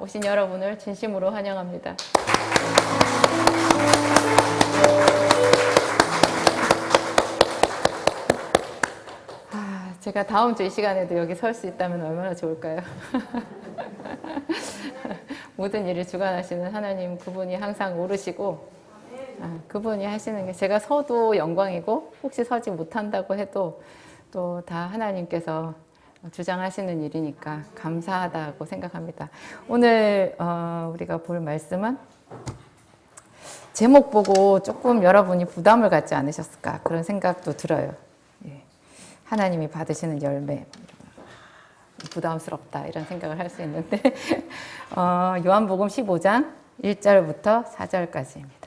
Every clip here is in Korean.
오신 여러분을 진심으로 환영합니다. 제가 다음 주 이 시간에도 여기 설 수 있다면 얼마나 좋을까요? 모든 일을 주관하시는 하나님, 그분이 항상 오르시고 그분이 하시는 게 제가 서도 영광이고 혹시 서지 못한다고 해도 또 다 하나님께서 주장하시는 일이니까 감사하다고 생각합니다. 오늘 우리가 볼 말씀은 제목 보고 조금 여러분이 부담을 갖지 않으셨을까 그런 생각도 들어요. 하나님이 받으시는 열매, 부담스럽다 이런 생각을 할 수 있는데 요한복음 15장 1절부터 4절까지입니다.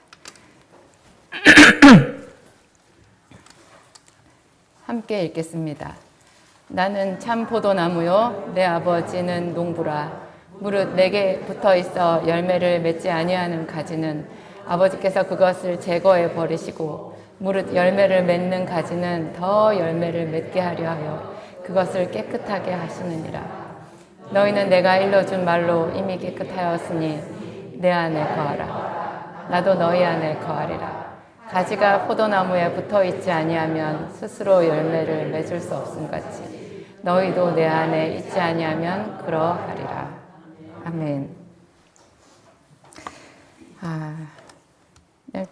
함께 읽겠습니다. 나는 참 포도나무요 내 아버지는 농부라. 무릇 내게 붙어 있어 열매를 맺지 아니하는 가지는 아버지께서 그것을 제거해 버리시고 무릇 열매를 맺는 가지는 더 열매를 맺게 하려 하여 그것을 깨끗하게 하시느니라. 너희는 내가 일러준 말로 이미 깨끗하였으니 내 안에 거하라. 나도 너희 안에 거하리라. 가지가 포도나무에 붙어 있지 아니하면 스스로 열매를 맺을 수 없음 같이 너희도 내 안에 있지 아니하면 그러하리라. 아멘.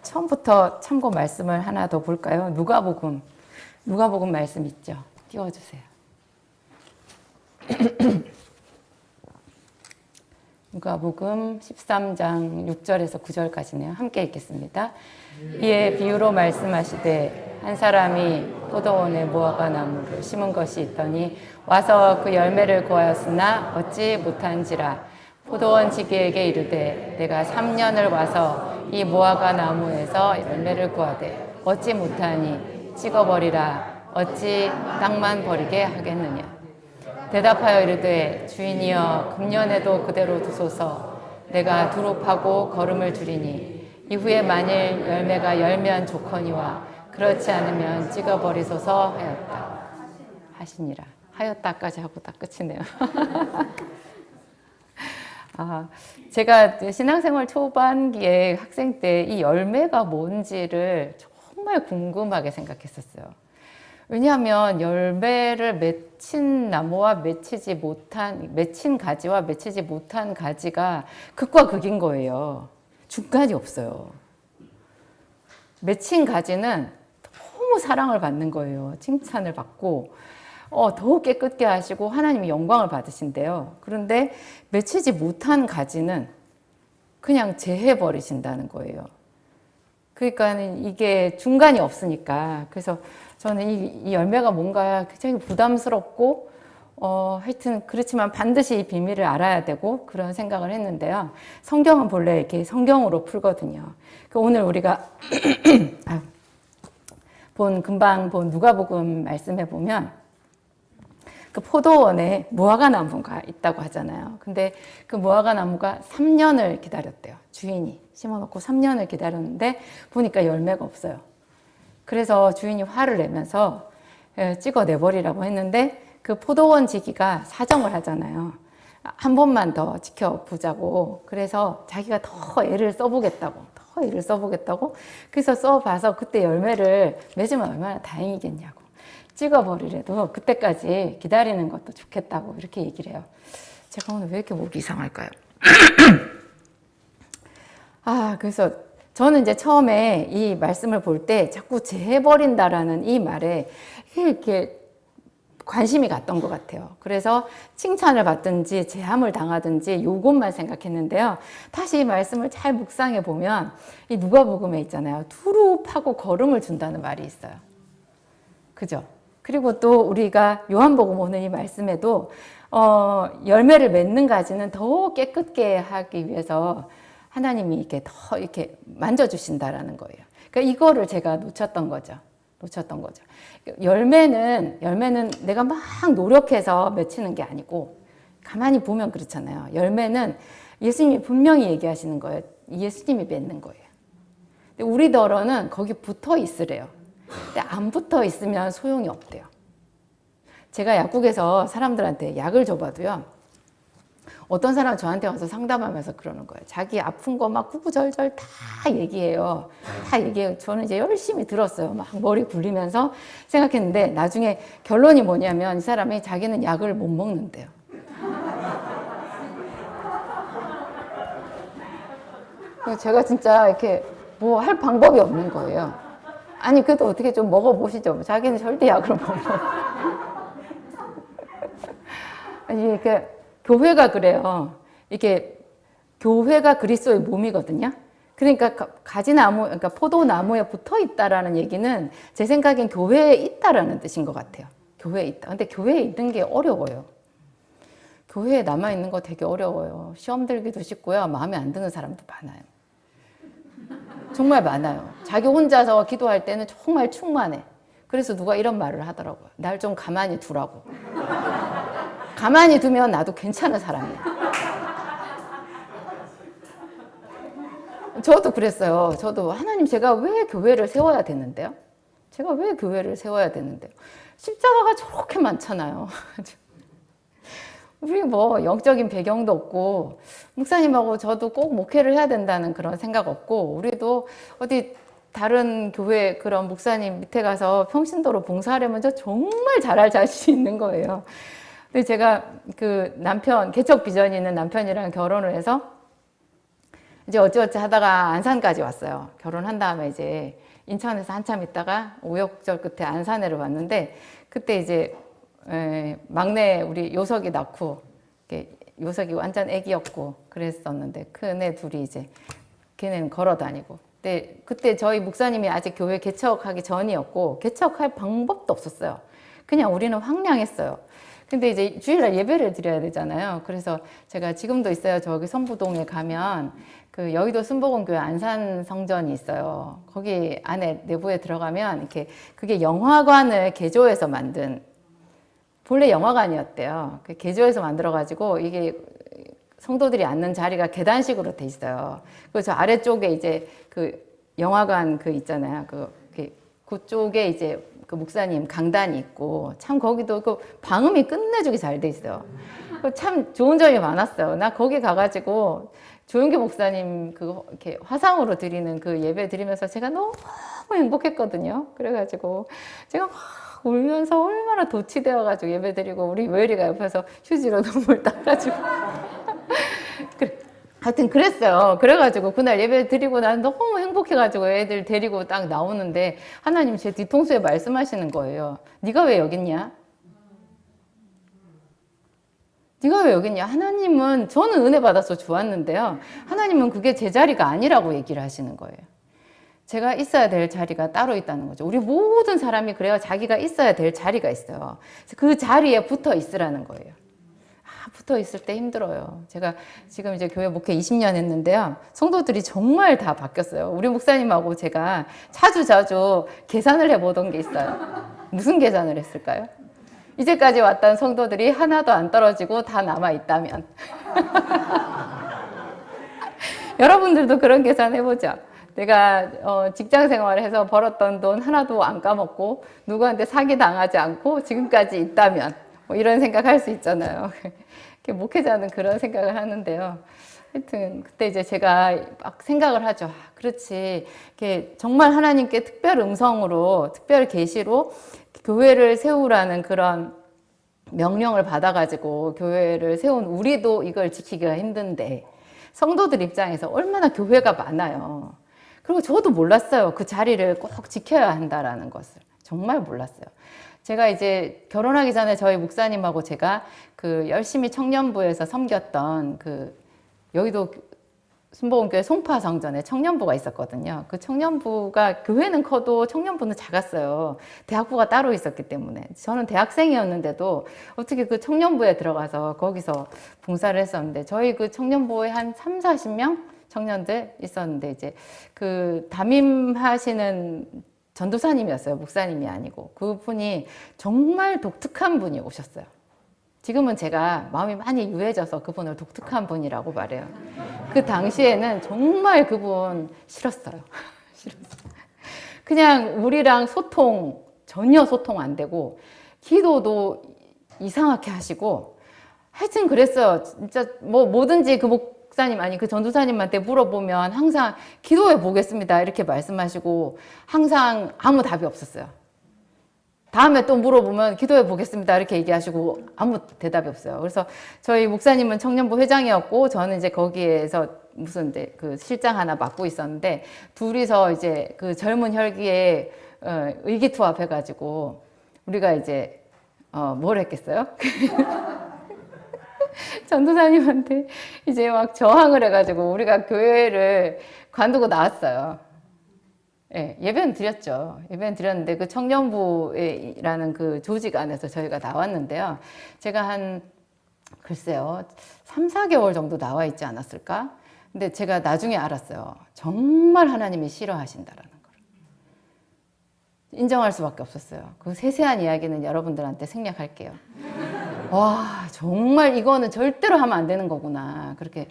처음부터 참고 말씀을 하나 더 볼까요? 누가복음 말씀 있죠? 띄워주세요. 누가복음 13장 6절에서 9절까지네요. 함께 읽겠습니다. 이에 비유로 말씀하시되 한 사람이 포도원에 무화과 나무를 심은 것이 있더니 와서 그 열매를 구하였으나 얻지 못한지라. 포도원 지기에게 이르되 내가 3년을 와서 이 무화과 나무에서 열매를 구하되 얻지 못하니 찍어버리라. 어찌 땅만 버리게 하겠느냐. 대답하여 이르되 주인이여 금년에도 그대로 두소서. 내가 두루 파고 거름을 줄이니 이후에 만일 열매가 열면 좋거니와 그렇지 않으면 찍어버리소서 하였다. 하시니라. 하였다까지 하고 딱 끝이네요. 제가 신앙생활 초반기에 학생 때 이 열매가 뭔지를 정말 궁금하게 생각했었어요. 왜냐하면 열매를 맺힌 나무와 맺힌 가지와 맺히지 못한 가지가 극과 극인 거예요. 중간이 없어요. 맺힌 가지는 너무 사랑을 받는 거예요. 칭찬을 받고 더욱 깨끗게 하시고 하나님이 영광을 받으신대요. 그런데 맺히지 못한 가지는 그냥 제해버리신다는 거예요. 그러니까 이게 중간이 없으니까. 그래서 저는 이 열매가 뭔가 굉장히 부담스럽고 하여튼 그렇지만 반드시 이 비밀을 알아야 되고 그런 생각을 했는데요. 성경은 본래 이렇게 성경으로 풀거든요. 오늘 우리가 금방 본 누가복음 말씀해 보면 그 포도원에 무화과 나무가 있다고 하잖아요. 근데 그 무화과 나무가 3년을 기다렸대요. 주인이 심어놓고 3년을 기다렸는데 보니까 열매가 없어요. 그래서 주인이 화를 내면서 찍어내버리라고 했는데 그 포도원 지기가 사정을 하잖아요. 한 번만 더 지켜보자고. 그래서 자기가 더 애를 써보겠다고. 그래서 써봐서 그때 열매를 맺으면 얼마나 다행이겠냐고. 찍어버리래도 그때까지 기다리는 것도 좋겠다고 이렇게 얘기를 해요. 제가 오늘 왜 이렇게 목이 이상할까요? 그래서 저는 이제 처음에 이 말씀을 볼 때 자꾸 제해버린다라는 이 말에 이렇게 관심이 갔던 것 같아요. 그래서 칭찬을 받든지 제함을 당하든지 요것만 생각했는데요. 다시 이 말씀을 잘 묵상해 보면 이 누가복음에 있잖아요. 두루 파고 거름을 준다는 말이 있어요. 그죠? 그리고 또 우리가 요한복음 오늘 이 말씀에도 열매를 맺는 가지는 더 깨끗게 하기 위해서 하나님이 이렇게 만져주신다라는 거예요. 그러니까 이거를 제가 놓쳤던 거죠. 열매는 내가 막 노력해서 맺히는 게 아니고 가만히 보면 그렇잖아요. 열매는 예수님이 분명히 얘기하시는 거예요. 예수님이 맺는 거예요. 근데 우리더러는 거기 붙어 있으래요. 근데 안 붙어 있으면 소용이 없대요. 제가 약국에서 사람들한테 약을 줘봐도요. 어떤 사람은 저한테 와서 상담하면서 그러는 거예요. 자기 아픈 거 막 구구절절 다 얘기해요. 다 얘기해요. 저는 이제 열심히 들었어요. 막 머리 굴리면서 생각했는데 나중에 결론이 뭐냐면 이 사람이 자기는 약을 못 먹는데요. 제가 진짜 이렇게 뭐 할 방법이 없는 거예요. 아니, 그래도 어떻게 좀 먹어보시죠. 자기는 절대 약을 못 먹어요. 아니, 교회가 그래요. 이게 교회가 그리스도의 몸이거든요. 그러니까 가지나무, 그러니까 포도나무에 붙어 있다라는 얘기는 제 생각엔 교회에 있다라는 뜻인 것 같아요. 교회에 있다. 근데 교회에 있는 게 어려워요. 교회에 남아있는 거 되게 어려워요. 시험 들기도 쉽고요. 마음에 안 드는 사람도 많아요. 정말 많아요. 자기 혼자서 기도할 때는 정말 충만해. 그래서 누가 이런 말을 하더라고요. 날 좀 가만히 두라고. 가만히 두면 나도 괜찮은 사람이에요. 저도 그랬어요. 저도 하나님, 제가 왜 교회를 세워야 되는데요? 제가 왜 교회를 세워야 되는데요? 십자가가 저렇게 많잖아요. 우리 뭐 영적인 배경도 없고 목사님하고 저도 꼭 목회를 해야 된다는 그런 생각 없고 우리도 어디 다른 교회 그런 목사님 밑에 가서 평신도로 봉사하려면 저 정말 잘할 자신이 있는 거예요. 근데 제가 그 남편, 개척 비전이 있는 남편이랑 결혼을 해서 이제 어찌어찌 하다가 안산까지 왔어요. 결혼한 다음에 이제 인천에서 한참 있다가 우여곡절 끝에 안산에를 왔는데 그때 이제 막내 우리 요석이 낳고 요석이 완전 애기였고 그랬었는데 큰애 둘이 이제 걔네는 걸어 다니고 그때 저희 목사님이 아직 교회 개척하기 전이었고 개척할 방법도 없었어요. 그냥 우리는 황량했어요. 근데 이제 주일날 예배를 드려야 되잖아요. 그래서 제가 지금도 있어요. 저기 선부동에 가면 그 여의도 순복음교회 안산 성전이 있어요. 거기 안에 내부에 들어가면 이렇게 그게 영화관을 개조해서 만든 본래 영화관이었대요. 개조해서 만들어가지고 이게 성도들이 앉는 자리가 계단식으로 돼 있어요. 그래서 아래쪽에 이제 그 영화관 그 있잖아요. 그쪽에 이제 그 목사님 강단이 있고 참 거기도 그 방음이 끝내주기 잘 돼 있어요. 참 좋은 점이 많았어요. 나 거기 가가지고 조용기 목사님 그 이렇게 화상으로 드리는 그 예배 드리면서 제가 너무 행복했거든요. 그래가지고 제가 막 울면서 얼마나 도취되어가지고 예배 드리고 우리 외리가 옆에서 휴지로 눈물 닦아주고 그래. 하여튼 그랬어요. 그래가지고 그날 예배 드리고 난 너무 행복해가지고 애들 데리고 딱 나오는데 하나님 제 뒤통수에 말씀하시는 거예요. 네가 왜 여기 있냐? 네가 왜 여기 있냐? 하나님은 저는 은혜 받아서 좋았는데요. 하나님은 그게 제 자리가 아니라고 얘기를 하시는 거예요. 제가 있어야 될 자리가 따로 있다는 거죠. 우리 모든 사람이 그래요. 자기가 있어야 될 자리가 있어요. 그 자리에 붙어 있으라는 거예요. 붙어 있을 때 힘들어요. 제가 지금 이제 교회 목회 20년 했는데요. 성도들이 정말 다 바뀌었어요. 우리 목사님하고 제가 자주 계산을 해보던 게 있어요. 무슨 계산을 했을까요? 이제까지 왔던 성도들이 하나도 안 떨어지고 다 남아있다면. 여러분들도 그런 계산 해보죠. 내가 직장 생활을 해서 벌었던 돈 하나도 안 까먹고 누구한테 사기 당하지 않고 지금까지 있다면 뭐 이런 생각할 수 있잖아요. 목회자는 그런 생각을 하는데요. 하여튼 그때 이제 제가 막 생각을 하죠. 그렇지. 정말 하나님께 특별 음성으로 특별 계시로 교회를 세우라는 그런 명령을 받아가지고 교회를 세운 우리도 이걸 지키기가 힘든데 성도들 입장에서 얼마나 교회가 많아요. 그리고 저도 몰랐어요. 그 자리를 꼭 지켜야 한다라는 것을. 정말 몰랐어요. 제가 이제 결혼하기 전에 저희 목사님하고 제가 그 열심히 청년부에서 섬겼던 그 여의도 순복음교회 송파성전에 청년부가 있었거든요. 그 청년부가 교회는 커도 청년부는 작았어요. 대학부가 따로 있었기 때문에. 저는 대학생이었는데도 어떻게 그 청년부에 들어가서 거기서 봉사를 했었는데 저희 그 청년부에 한 3, 40명 청년들 있었는데 이제 그 담임하시는 전도사님이었어요. 목사님이 아니고. 그분이 정말 독특한 분이 오셨어요. 지금은 제가 마음이 많이 유해져서 그분을 독특한 분이라고 말해요. 그 당시에는 정말 그분 싫었어요. 그냥 우리랑 전혀 소통 안 되고, 기도도 이상하게 하시고, 하여튼 그랬어요. 진짜 뭐 뭐든지 그 목사님 아니 그 전도사님한테 물어보면 항상 기도해 보겠습니다 이렇게 말씀하시고 항상 아무 답이 없었어요. 다음에 또 물어보면 기도해 보겠습니다 이렇게 얘기하시고 아무 대답이 없어요. 그래서 저희 목사님은 청년부 회장이었고 저는 이제 거기에서 무슨 이제 그 실장 하나 맡고 있었는데 둘이서 이제 그 젊은 혈기에 의기투합해가지고 우리가 이제 뭘 했겠어요? 전도사님한테 이제 막 저항을 해가지고 우리가 교회를 관두고 나왔어요. 예, 예배는 드렸죠. 예배는 드렸는데 그 청년부라는 그 조직 안에서 저희가 나왔는데요. 제가 글쎄요, 3, 4개월 정도 나와 있지 않았을까? 근데 제가 나중에 알았어요. 정말 하나님이 싫어하신다라는 걸. 인정할 수밖에 없었어요. 그 세세한 이야기는 여러분들한테 생략할게요. 와, 정말 이거는 절대로 하면 안 되는 거구나. 그렇게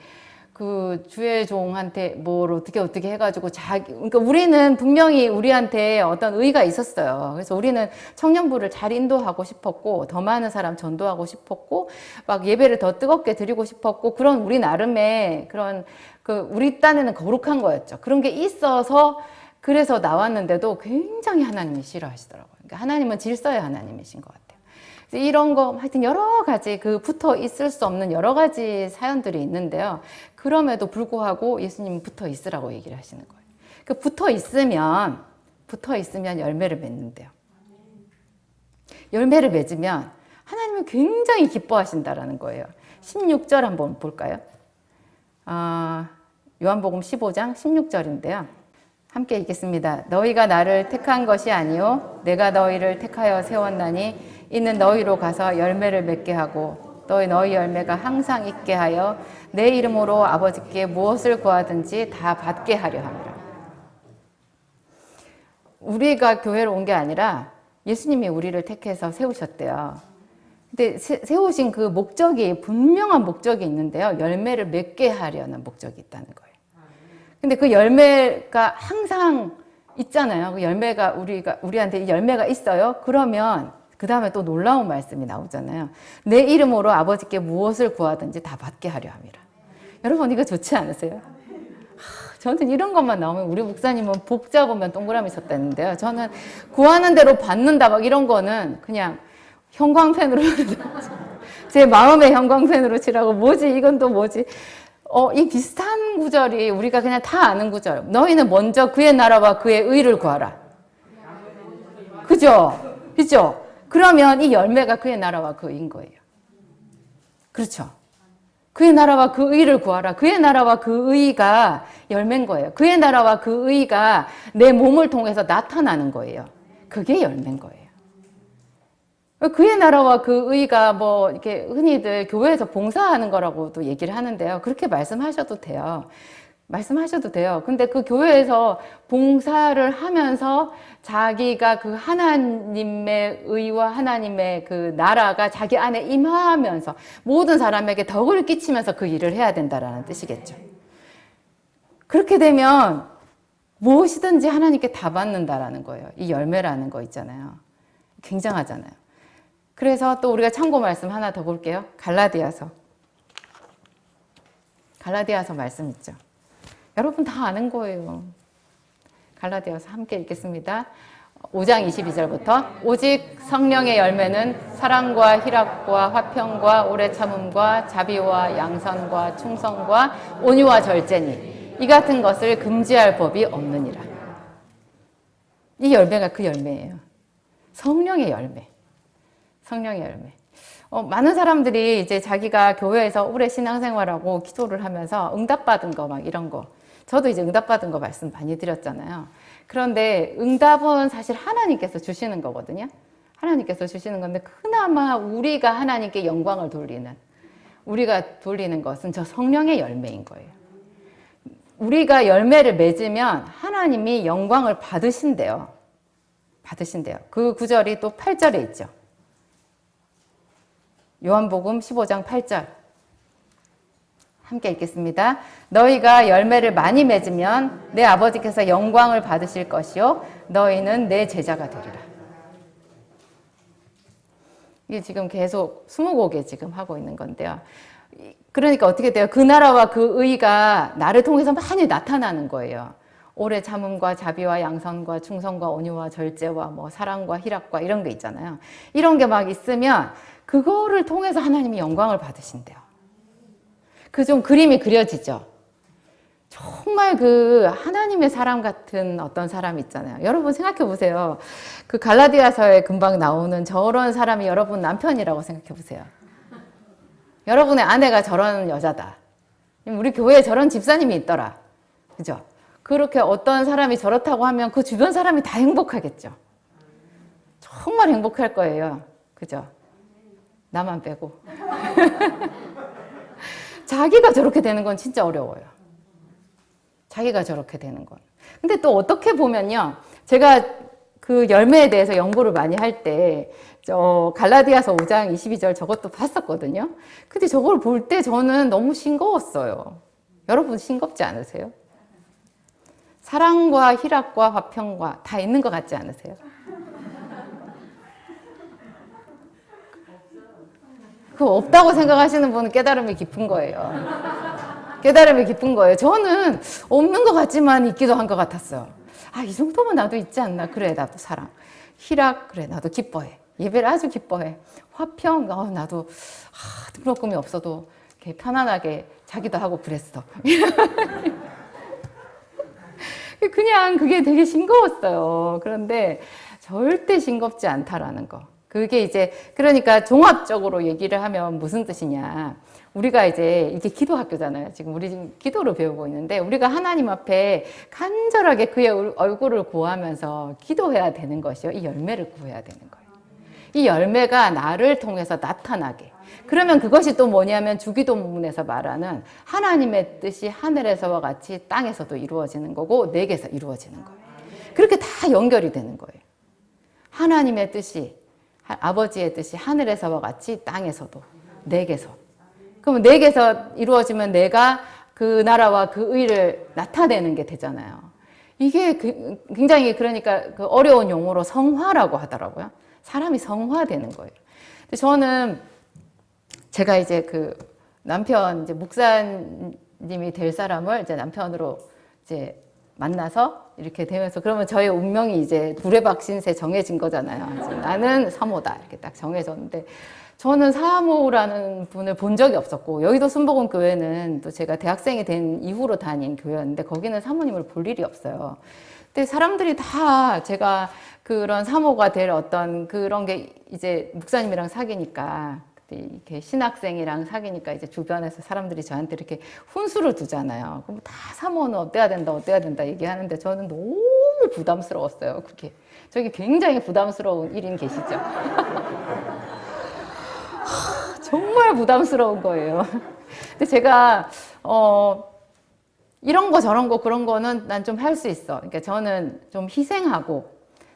그 주의 종한테 뭘 어떻게 해가지고 그러니까 우리는 분명히 우리한테 어떤 의의가 있었어요. 그래서 우리는 청년부를 잘 인도하고 싶었고, 더 많은 사람 전도하고 싶었고, 막 예배를 더 뜨겁게 드리고 싶었고, 그런 우리 나름의 그런 우리 딴에는 거룩한 거였죠. 그런 게 있어서 그래서 나왔는데도 굉장히 하나님이 싫어하시더라고요. 그러니까 하나님은 질서의 하나님이신 것 같아요. 이런 거 하여튼 여러 가지 붙어 있을 수 없는 여러 가지 사연들이 있는데요. 그럼에도 불구하고 예수님은 붙어 있으라고 얘기를 하시는 거예요. 붙어 있으면 열매를 맺는데요. 열매를 맺으면 하나님은 굉장히 기뻐하신다라는 거예요. 16절 한번 볼까요? 요한복음 15장 16절인데요. 함께 읽겠습니다. 너희가 나를 택한 것이 아니요 내가 너희를 택하여 세웠나니 이는 너희로 가서 열매를 맺게 하고 너희 열매가 항상 있게 하여 내 이름으로 아버지께 무엇을 구하든지 다 받게 하려 함이라. 우리가 교회를 온 게 아니라 예수님이 우리를 택해서 세우셨대요. 근데 세우신 그 목적이 분명한 목적이 있는데요. 열매를 맺게 하려는 목적이 있다는 거예요. 근데 그 열매가 항상 있잖아요. 그 열매가 우리한테 열매가 있어요. 그러면 그 다음에 또 놀라운 말씀이 나오잖아요. 내 이름으로 아버지께 무엇을 구하든지 다 받게 하려 함이라. 여러분 이거 좋지 않으세요? 저는 이런 것만 나오면 우리 목사님은 복 잡으면 동그라미 쳤다는데요. 저는 구하는 대로 받는다 막 이런 거는 그냥 형광펜으로 제 마음의 형광펜으로 칠하고 뭐지 이건 또 뭐지 이 비슷한 구절이 우리가 그냥 다 아는 구절. 너희는 먼저 그의 나라와 그의 의를 구하라. 그죠? 그죠? 그러면 이 열매가 그의 나라와 그 의인 거예요. 그렇죠? 그의 나라와 그 의를 구하라. 그의 나라와 그 의가 열매인 거예요. 그의 나라와 그 의가 내 몸을 통해서 나타나는 거예요. 그게 열매인 거예요. 그의 나라와 그 의가 이렇게 흔히들 교회에서 봉사하는 거라고도 얘기를 하는데요. 그렇게 말씀하셔도 돼요. 근데 그 교회에서 봉사를 하면서 자기가 그 하나님의 의와 하나님의 그 나라가 자기 안에 임하면서 모든 사람에게 덕을 끼치면서 그 일을 해야 된다라는 뜻이겠죠. 그렇게 되면 무엇이든지 하나님께 다 받는다라는 거예요. 이 열매라는 거 있잖아요. 굉장하잖아요. 그래서 또 우리가 참고 말씀 하나 더 볼게요. 갈라디아서 말씀 있죠. 여러분 다 아는 거예요. 갈라디아서 함께 읽겠습니다. 5장 22절부터 오직 성령의 열매는 사랑과 희락과 화평과 오래 참음과 자비와 양선과 충성과 온유와 절제니 이 같은 것을 금지할 법이 없느니라. 이 열매가 그 열매예요. 성령의 열매. 많은 사람들이 이제 자기가 교회에서 오래 신앙생활하고 기도를 하면서 응답받은 거 막 이런 거. 저도 이제 응답받은 거 말씀 많이 드렸잖아요. 그런데 응답은 사실 하나님께서 주시는 거거든요. 하나님께서 주시는 건데 그나마 우리가 하나님께 영광을 우리가 돌리는 것은 저 성령의 열매인 거예요. 우리가 열매를 맺으면 하나님이 영광을 받으신대요. 그 구절이 또 8절에 있죠. 요한복음 15장 8절 함께 읽겠습니다. 너희가 열매를 많이 맺으면 내 아버지께서 영광을 받으실 것이요 너희는 내 제자가 되리라. 이게 지금 계속 20곡에 지금 하고 있는 건데요. 그러니까 어떻게 돼요? 그 나라와 그 의가 나를 통해서 많이 나타나는 거예요. 오래 참음과 자비와 양선과 충성과 온유와 절제와 뭐 사랑과 희락과 이런 게 있잖아요. 이런 게 막 있으면 그거를 통해서 하나님이 영광을 받으신대요. 그 좀 그림이 그려지죠. 정말 그 하나님의 사람 같은 어떤 사람 있잖아요. 여러분 생각해 보세요. 그 갈라디아서에 금방 나오는 저런 사람이 여러분 남편이라고 생각해 보세요. 여러분의 아내가 저런 여자다. 우리 교회에 저런 집사님이 있더라. 그죠? 그렇게 어떤 사람이 저렇다고 하면 그 주변 사람이 다 행복하겠죠. 정말 행복할 거예요. 그죠? 나만 빼고. 자기가 저렇게 되는 건 진짜 어려워요. 자기가 저렇게 되는 건. 근데 또 어떻게 보면요. 제가 그 열매에 대해서 연구를 많이 할 때, 갈라디아서 5장 22절 저것도 봤었거든요. 근데 저걸 볼 때 저는 너무 싱거웠어요. 여러분 싱겁지 않으세요? 사랑과 희락과 화평과 다 있는 것 같지 않으세요? 그거 없다고 생각하시는 분은 깨달음이 깊은 거예요. 깨달음이 깊은 거예요. 저는 없는 것 같지만 있기도 한 것 같았어요. 아, 이 정도면 나도 있지 않나? 그래, 나도 사랑. 희락, 그래, 나도 기뻐해. 예배를 아주 기뻐해. 화평, 나도 등록금이 없어도 이렇게 편안하게 자기도 하고 그랬어. 그냥 그게 되게 싱거웠어요. 그런데 절대 싱겁지 않다라는 거. 그게 이제, 그러니까 종합적으로 얘기를 하면 무슨 뜻이냐. 우리가 이제 이게 기도 학교잖아요. 지금 우리 지금 기도를 배우고 있는데 우리가 하나님 앞에 간절하게 그의 얼굴을 구하면서 기도해야 되는 것이요. 이 열매를 구해야 되는 거예요. 이 열매가 나를 통해서 나타나게. 그러면 그것이 또 뭐냐면 주기도문에서 말하는 하나님의 뜻이 하늘에서와 같이 땅에서도 이루어지는 거고 내게서 이루어지는 거예요. 그렇게 다 연결이 되는 거예요. 하나님의 뜻이 아버지의 뜻이 하늘에서와 같이 땅에서도 내게서. 그러면 내게서 이루어지면 내가 그 나라와 그 의를 나타내는 게 되잖아요. 이게 굉장히 그러니까 그 어려운 용어로 성화라고 하더라고요. 사람이 성화되는 거예요. 근데 저는 제가 이제 그 남편 이제 목사님이 될 사람을 이제 남편으로 이제 만나서 이렇게 되면서 그러면 저의 운명이 이제 두레박신세 정해진 거잖아요. 나는 사모다 이렇게 딱 정해졌는데 저는 사모라는 분을 본 적이 없었고 여의도 순복음 교회는 또 제가 대학생이 된 이후로 다닌 교회였는데 거기는 사모님을 볼 일이 없어요. 근데 사람들이 다 제가 그런 사모가 될 어떤 그런 게 이제 목사님이랑 사귀니까 이렇게 신학생이랑 사귀니까 이제 주변에서 사람들이 저한테 이렇게 훈수를 두잖아요. 그럼 다 사모는 어때야 된다 얘기하는데 저는 너무 부담스러웠어요. 그게 저기 굉장히 부담스러운 1인 계시죠? 정말 부담스러운 거예요. 근데 제가 이런 거 저런 거 그런 거는 난 좀 할 수 있어. 그러니까 저는 좀 희생하고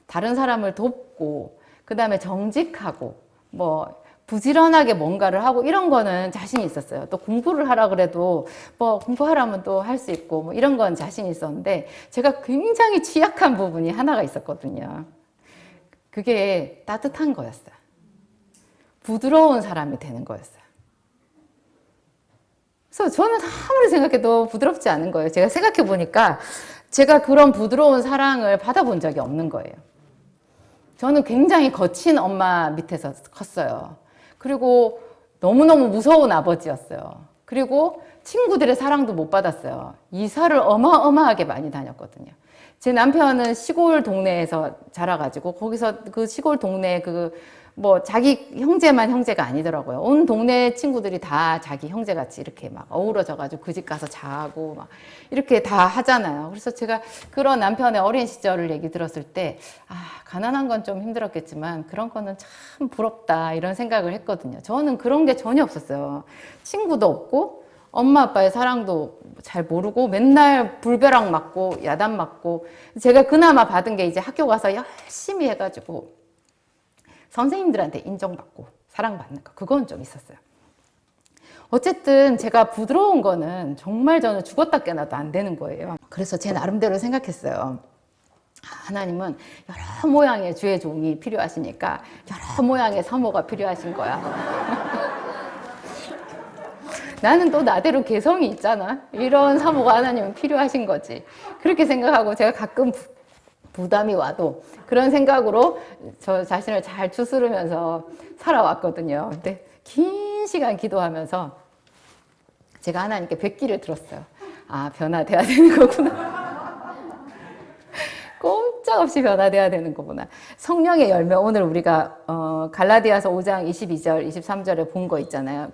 다른 사람을 돕고 그다음에 정직하고 뭐 부지런하게 뭔가를 하고 이런 거는 자신이 있었어요. 또 공부를 하라 그래도 뭐 공부하라면 또 할 수 있고 뭐 이런 건 자신이 있었는데 제가 굉장히 취약한 부분이 하나가 있었거든요. 그게 따뜻한 거였어요. 부드러운 사람이 되는 거였어요. 그래서 저는 아무리 생각해도 부드럽지 않은 거예요. 제가 생각해 보니까 제가 그런 부드러운 사랑을 받아본 적이 없는 거예요. 저는 굉장히 거친 엄마 밑에서 컸어요. 그리고 너무너무 무서운 아버지였어요. 그리고 친구들의 사랑도 못 받았어요. 이사를 어마어마하게 많이 다녔거든요. 제 남편은 시골 동네에서 자라가지고 거기서 그 시골 동네 뭐 자기 형제만 형제가 아니더라고요. 온 동네 친구들이 다 자기 형제같이 이렇게 막 어우러져가지고 그 집 가서 자고 막 이렇게 다 하잖아요. 그래서 제가 그런 남편의 어린 시절을 얘기 들었을 때 가난한 건 좀 힘들었겠지만 그런 거는 참 부럽다 이런 생각을 했거든요. 저는 그런 게 전혀 없었어요. 친구도 없고 엄마 아빠의 사랑도 잘 모르고 맨날 불벼락 맞고 야단 맞고 제가 그나마 받은 게 이제 학교 가서 열심히 해가지고 선생님들한테 인정받고 사랑받는 거 그건 좀 있었어요. 어쨌든 제가 부드러운 거는 정말 저는 죽었다 깨나도 안 되는 거예요. 그래서 제 나름대로 생각했어요. 하나님은 여러 모양의 주의 종이 필요하시니까 여러 모양의 사모가 필요하신 거야. 나는 또 나대로 개성이 있잖아. 이런 사모가 하나님은 필요하신 거지. 그렇게 생각하고 제가 가끔 부담이 와도 그런 생각으로 저 자신을 잘 추스르면서 살아왔거든요. 근데 긴 시간 기도하면서 제가 하나님께 뵙기를 들었어요. 아, 변화돼야 되는 거구나. 꼼짝없이 변화돼야 되는 거구나. 성령의 열매, 오늘 우리가 갈라디아서 5장 22절, 23절에 본 거 있잖아요.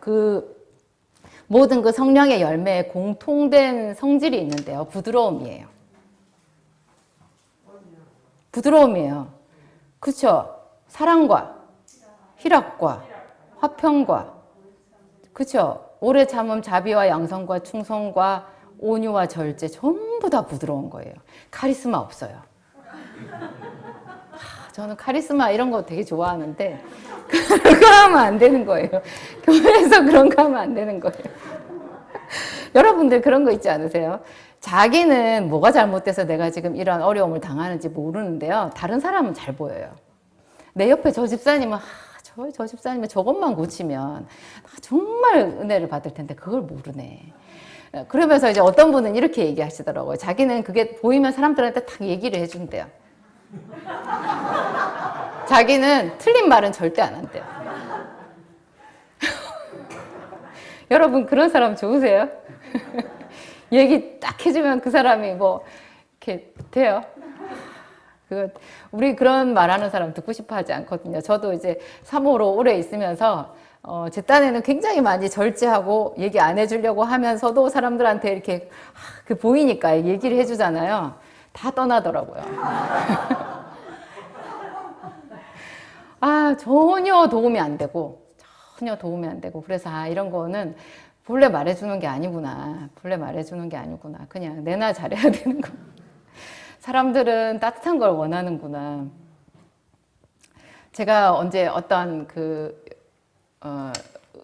모든 그 성령의 열매에 공통된 성질이 있는데요. 부드러움이에요. 부드러움이에요. 그렇죠? 사랑과 희락과 화평과, 그렇죠? 오래 참음, 자비와 양선과 충성과 온유와 절제, 전부 다 부드러운 거예요. 카리스마 없어요. 저는 카리스마 이런 거 되게 좋아하는데 그런 거 하면 안 되는 거예요. 교회에서 그런 거 하면 안 되는 거예요. 여러분들 그런 거 있지 않으세요? 자기는 뭐가 잘못돼서 내가 지금 이런 어려움을 당하는지 모르는데요. 다른 사람은 잘 보여요. 내 옆에 저 집사님은 저 집사님은 저것만 고치면 정말 은혜를 받을 텐데 그걸 모르네. 그러면서 이제 어떤 분은 이렇게 얘기하시더라고요. 자기는 그게 보이면 사람들한테 딱 얘기를 해준대요. 자기는 틀린 말은 절대 안 한대요. 여러분 그런 사람 좋으세요? 얘기 딱 해주면 그 사람이 뭐 이렇게 돼요. 우리 그런 말하는 사람 듣고 싶어 하지 않거든요. 저도 이제 사모로 오래 있으면서 제 딴에는 굉장히 많이 절제하고 얘기 안 해주려고 하면서도 사람들한테 이렇게 보이니까 얘기를 해주잖아요. 다 떠나더라고요. 전혀 도움이 안 되고 그래서 이런 거는 본래 말해주는 게 아니구나. 그냥 내나 잘해야 되는 거. 사람들은 따뜻한 걸 원하는구나. 제가 언제 어떤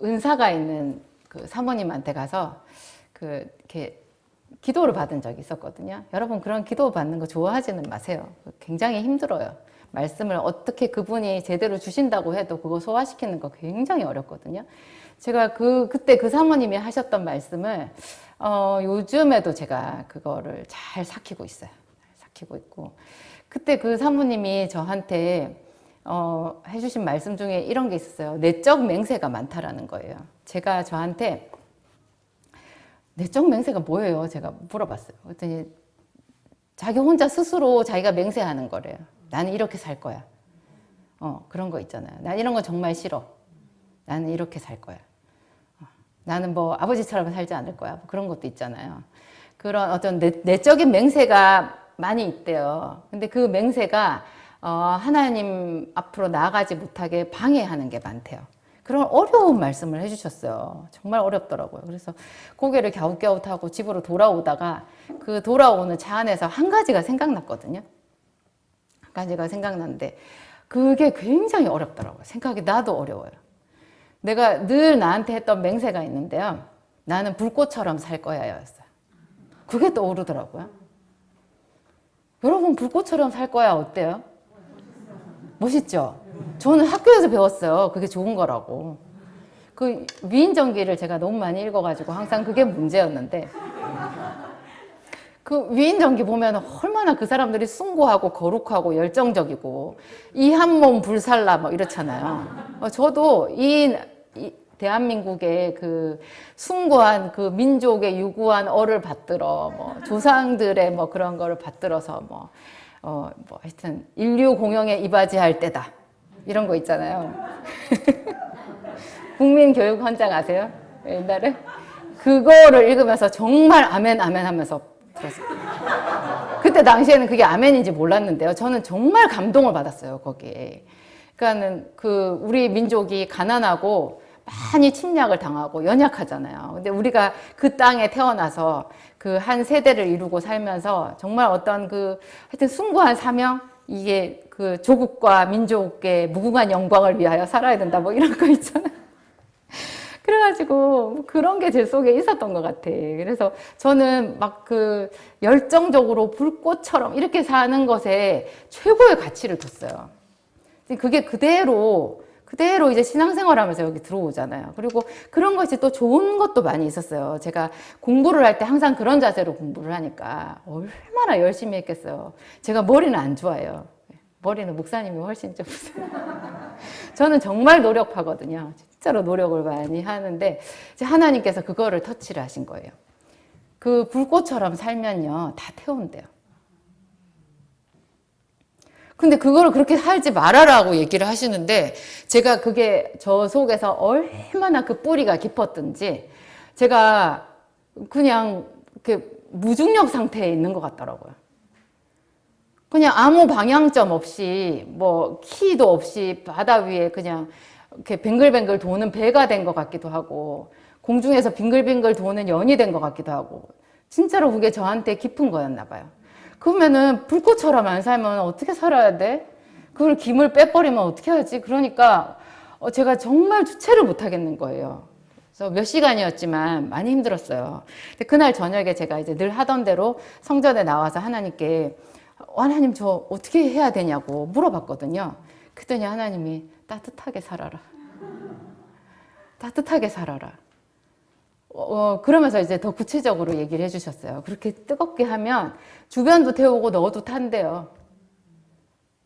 은사가 있는 그 사모님한테 가서 이렇게 기도를 받은 적이 있었거든요. 여러분 그런 기도 받는 거 좋아하지는 마세요. 굉장히 힘들어요. 말씀을 어떻게 그분이 제대로 주신다고 해도 그거 소화시키는 거 굉장히 어렵거든요. 제가 그때 그 사모님이 하셨던 말씀을 요즘에도 제가 그거를 잘 삭히고 있어요. 삭히고 있고, 그때 그 사모님이 저한테 해주신 말씀 중에 이런 게 있었어요. 내적 맹세가 많다라는 거예요. 제가 저한테 내적 맹세가 뭐예요? 제가 물어봤어요. 그랬더니 자기 혼자 스스로 자기가 맹세하는 거래요. 나는 이렇게 살 거야. 그런 거 있잖아요. 난 이런 거 정말 싫어. 나는 이렇게 살 거야. 나는 뭐 아버지처럼 살지 않을 거야. 뭐 그런 것도 있잖아요. 그런 어떤 내적인 맹세가 많이 있대요. 근데 그 맹세가 하나님 앞으로 나아가지 못하게 방해하는 게 많대요. 그런 어려운 말씀을 해주셨어요. 정말 어렵더라고요. 그래서 고개를 갸웃갸웃하고 집으로 돌아오다가 그 돌아오는 차 안에서 한 가지가 생각났거든요. 한 가지가 생각났는데 그게 굉장히 어렵더라고요. 생각이 나도 어려워요. 내가 늘 나한테 했던 맹세가 있는데요. 나는 불꽃처럼 살 거야 였어요. 그게 떠오르더라고요. 여러분 불꽃처럼 살 거야 어때요? 멋있죠? 저는 학교에서 배웠어요. 그게 좋은 거라고. 그 위인전기를 제가 너무 많이 읽어가지고 항상 그게 문제였는데, 그 위인전기 보면 얼마나 그 사람들이 숭고하고 거룩하고 열정적이고 이 한 몸 불살라 뭐 이렇잖아요. 저도 이 대한민국의 그 숭고한 그 민족의 유구한 얼을 받들어 뭐 조상들의 뭐 그런 거를 받들어서 뭐 하여튼 인류 공영에 이바지할 때다 이런 거 있잖아요. 국민교육 헌장 아세요? 옛날에 그거를 읽으면서 정말 아멘 아멘 하면서 들었어요. 그때 당시에는 그게 아멘인지 몰랐는데요. 저는 정말 감동을 받았어요 거기에. 그러니까는 우리 민족이 가난하고 많이 침략을 당하고 연약하잖아요. 근데 우리가 그 땅에 태어나서 그 한 세대를 이루고 살면서 정말 어떤 하여튼 숭고한 사명, 이게 그 조국과 민족의 무궁한 영광을 위하여 살아야 된다 뭐 이런 거 있잖아요. 그래가지고 그런 게 제 속에 있었던 것 같아. 그래서 저는 막 그 열정적으로 불꽃처럼 이렇게 사는 것에 최고의 가치를 뒀어요. 그게 그대로 이제 신앙생활 하면서 여기 들어오잖아요. 그리고 그런 것이 또 좋은 것도 많이 있었어요. 제가 공부를 할 때 항상 그런 자세로 공부를 하니까 얼마나 열심히 했겠어요. 제가 머리는 안 좋아해요. 머리는 목사님이 훨씬 좀 저는 정말 노력하거든요. 진짜로 노력을 많이 하는데 이제 하나님께서 그거를 터치를 하신 거예요. 그 불꽃처럼 살면요 다 태운대요. 근데 그거를 그렇게 살지 말아라고 얘기를 하시는데 제가 그게 저 속에서 얼마나 그 뿌리가 깊었든지 제가 그냥 이렇게 무중력 상태에 있는 것 같더라고요. 그냥 아무 방향점 없이 뭐 키도 없이 바다 위에 그냥 이렇게 뱅글뱅글 도는 배가 된 것 같기도 하고 공중에서 빙글빙글 도는 연이 된 것 같기도 하고 진짜로 그게 저한테 깊은 거였나 봐요. 그러면은 불꽃처럼 안 살면 어떻게 살아야 돼? 그걸 김을 빼버리면 어떻게 하지? 그러니까 제가 정말 주체를 못 하겠는 거예요. 그래서 몇 시간이었지만 많이 힘들었어요. 근데 그날 저녁에 제가 이제 늘 하던 대로 성전에 나와서 하나님께 하나님 저 어떻게 해야 되냐고 물어봤거든요. 그랬더니 하나님이 따뜻하게 살아라. 따뜻하게 살아라. 그러면서 이제 더 구체적으로 얘기를 해주셨어요. 그렇게 뜨겁게 하면 주변도 태우고 너도 탄대요.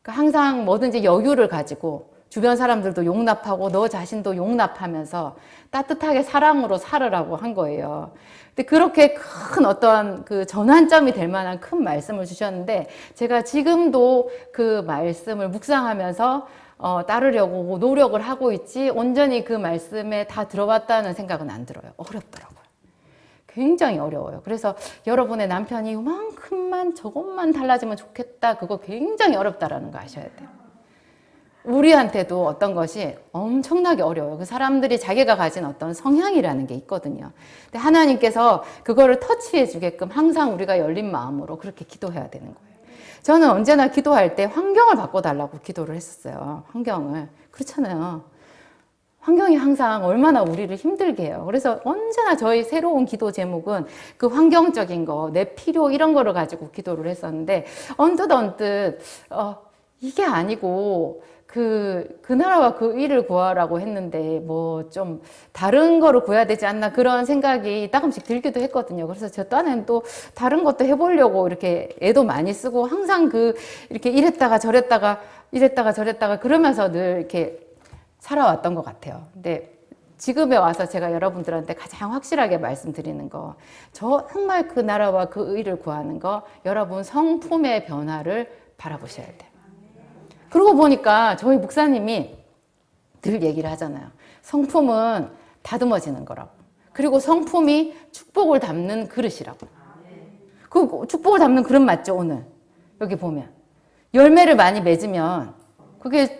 그러니까 항상 뭐든지 여유를 가지고 주변 사람들도 용납하고 너 자신도 용납하면서 따뜻하게 사랑으로 살으라고 한 거예요. 근데 그렇게 큰 어떤 그 전환점이 될 만한 큰 말씀을 주셨는데 제가 지금도 그 말씀을 묵상하면서 따르려고 노력을 하고 있지 온전히 그 말씀에 다 들어왔다는 생각은 안 들어요. 어렵더라고요. 굉장히 어려워요. 그래서 여러분의 남편이 이만큼만 저것만 달라지면 좋겠다. 그거 굉장히 어렵다라는 거 아셔야 돼요. 우리한테도 어떤 것이 엄청나게 어려워요. 그 사람들이 자기가 가진 어떤 성향이라는 게 있거든요. 근데 하나님께서 그거를 터치해 주게끔 항상 우리가 열린 마음으로 그렇게 기도해야 되는 거예요. 저는 언제나 기도할 때 환경을 바꿔달라고 기도를 했었어요. 환경을. 그렇잖아요. 환경이 항상 얼마나 우리를 힘들게 해요. 그래서 언제나 저희 새로운 기도 제목은 그 환경적인 거, 내 필요 이런 거를 가지고 기도를 했었는데 언뜻 이게 아니고 그 나라와 그 일을 구하라고 했는데 뭐 좀 다른 거를 구해야 되지 않나 그런 생각이 따끔씩 들기도 했거든요. 그래서 저 딴엔 또 다른 것도 해보려고 이렇게 애도 많이 쓰고 항상 이렇게 이랬다가 저랬다가 그러면서 늘 이렇게 살아왔던 것 같아요. 근데 지금에 와서 제가 여러분들한테 가장 확실하게 말씀드리는 거, 정말 그 나라와 그 의를 구하는 거, 여러분 성품의 변화를 바라보셔야 돼요. 그러고 보니까 저희 목사님이 늘 얘기를 하잖아요. 성품은 다듬어지는 거라고. 그리고 성품이 축복을 담는 그릇이라고. 그 축복을 담는 그릇 맞죠, 오늘? 여기 보면. 열매를 많이 맺으면 그게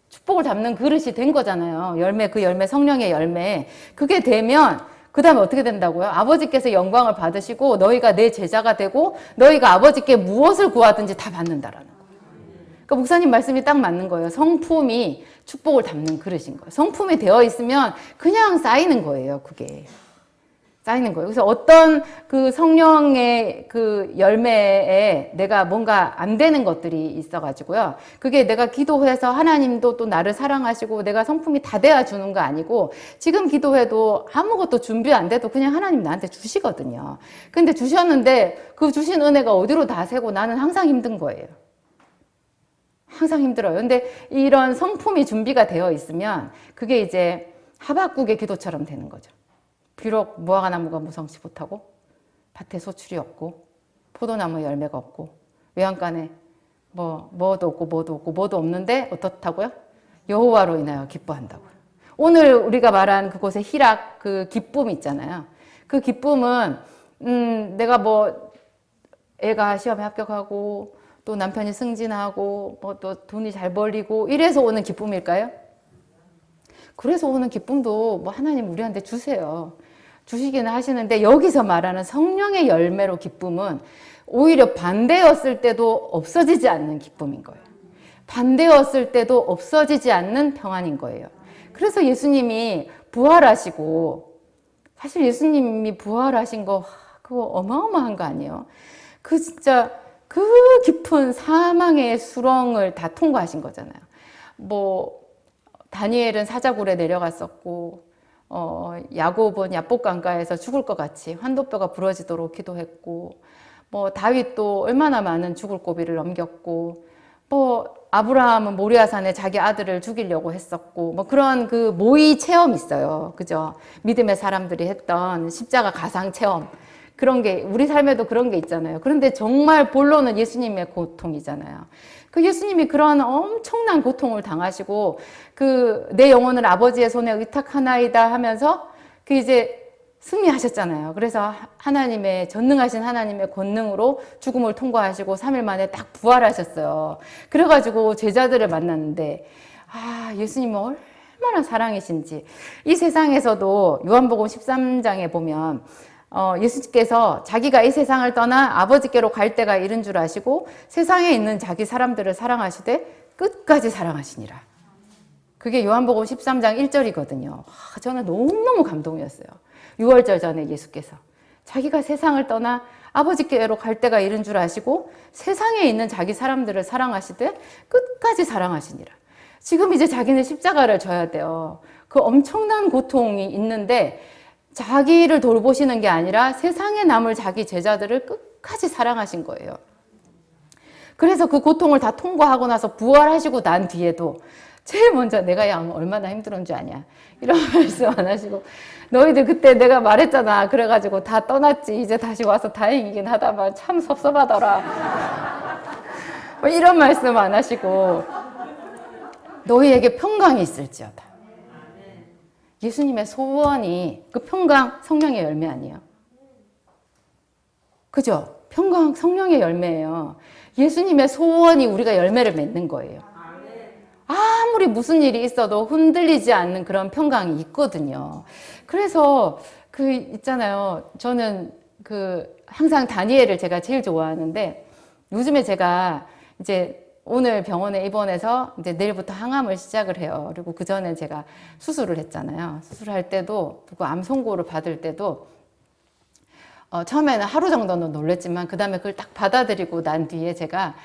축복을 담는 그릇이 된 거잖아요. 그 열매, 성령의 열매. 그게 되면 그 다음에 어떻게 된다고요? 아버지께서 영광을 받으시고 너희가 내 제자가 되고 너희가 아버지께 무엇을 구하든지 다 받는다라는 거예요. 그러니까 목사님 말씀이 딱 맞는 거예요. 성품이 축복을 담는 그릇인 거예요. 성품이 되어 있으면 그냥 쌓이는 거예요. 그게. 쌓이는 거예요. 그래서 어떤 그 성령의 그 열매에 내가 뭔가 안 되는 것들이 있어가지고요. 그게 내가 기도해서 하나님도 또 나를 사랑하시고 내가 성품이 다 돼야 주는 거 아니고 지금 기도해도 아무것도 준비 안 돼도 그냥 하나님 나한테 주시거든요. 근데 주셨는데 그 주신 은혜가 어디로 다 새고 나는 항상 힘든 거예요. 항상 힘들어요. 근데 이런 성품이 준비가 되어 있으면 그게 이제 하박국의 기도처럼 되는 거죠. 비록 무화과나무가 무성치 못하고 밭에 소출이 없고 포도나무 열매가 없고 외양간에 뭐도 없는데 어떻다고요? 여호와로 인하여 기뻐한다고요. 오늘 우리가 말한 그곳의 희락, 그 기쁨 있잖아요. 그 기쁨은 내가 뭐 애가 시험에 합격하고 또 남편이 승진하고 뭐 또 돈이 잘 벌리고 이래서 오는 기쁨일까요? 그래서 오는 기쁨도 뭐 하나님 우리한테 주세요. 주시기는 하시는데 여기서 말하는 성령의 열매로 기쁨은 오히려 반대였을 때도 없어지지 않는 기쁨인 거예요. 반대였을 때도 없어지지 않는 평안인 거예요. 그래서 예수님이 부활하시고, 사실 예수님이 부활하신 거, 그거 어마어마한 거 아니에요? 그 진짜 그 깊은 사망의 수렁을 다 통과하신 거잖아요. 뭐, 다니엘은 사자굴에 내려갔었고, 야곱은 야복강가에서 죽을 것 같이 환도뼈가 부러지도록 기도했고, 뭐, 다윗도 얼마나 많은 죽을 고비를 넘겼고, 뭐, 아브라함은 모리아산에 자기 아들을 죽이려고 했었고, 뭐 그런 그 모의 체험이 있어요. 그죠? 믿음의 사람들이 했던 십자가 가상 체험. 그런 게, 우리 삶에도 그런 게 있잖아요. 그런데 정말 본론은 예수님의 고통이잖아요. 그 예수님이 그런 엄청난 고통을 당하시고, 내 영혼을 아버지의 손에 의탁하나이다 하면서, 이제 승리하셨잖아요. 그래서 하나님의, 전능하신 하나님의 권능으로 죽음을 통과하시고 3일 만에 딱 부활하셨어요. 그래가지고 제자들을 만났는데, 예수님은 얼마나 사랑이신지. 이 세상에서도 요한복음 13장에 보면, 예수님께서 자기가 이 세상을 떠나 아버지께로 갈 때가 이른 줄 아시고 세상에 있는 자기 사람들을 사랑하시되 끝까지 사랑하시니라. 그게 요한복음 13장 1절이거든요. 저는 너무너무 감동이었어요. 6월절 전에 예수께서 자기가 세상을 떠나 아버지께로 갈 때가 이른 줄 아시고 세상에 있는 자기 사람들을 사랑하시되 끝까지 사랑하시니라. 지금 이제 자기는 십자가를 져야 돼요. 그 엄청난 고통이 있는데 자기를 돌보시는 게 아니라 세상에 남을 자기 제자들을 끝까지 사랑하신 거예요. 그래서 그 고통을 다 통과하고 나서 부활하시고 난 뒤에도 제일 먼저 내가 야 얼마나 힘들었는 줄 아냐 이런 말씀 안 하시고 너희들 그때 내가 말했잖아 그래가지고 다 떠났지 이제 다시 와서 다행이긴 하다만 참 섭섭하더라 뭐 이런 말씀 안 하시고 너희에게 평강이 있을지어다. 예수님의 소원이 그 평강 성령의 열매 아니에요? 그죠? 평강 성령의 열매예요. 예수님의 소원이 우리가 열매를 맺는 거예요. 아무리 무슨 일이 있어도 흔들리지 않는 그런 평강이 있거든요. 그래서 있잖아요. 저는 항상 다니엘을 제가 제일 좋아하는데 요즘에 제가 이제 오늘 병원에 입원해서 이제 내일부터 항암을 시작을 해요. 그리고 그 전에 제가 수술을 했잖아요. 수술할 때도, 그리고 암 선고를 받을 때도, 처음에는 하루 정도는 놀랬지만, 그 다음에 그걸 딱 받아들이고 난 뒤에 제가,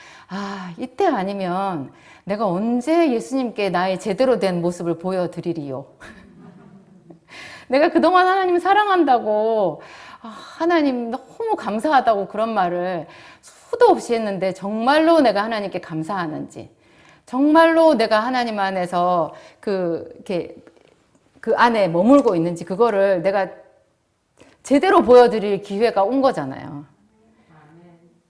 이때 아니면 내가 언제 예수님께 나의 제대로 된 모습을 보여드리리요. 내가 그동안 하나님 사랑한다고, 하나님 너무 감사하다고 그런 말을 수도 없이 했는데 정말로 내가 하나님께 감사하는지 정말로 내가 하나님 안에서 그 안에 머물고 있는지 그거를 내가 제대로 보여드릴 기회가 온 거잖아요.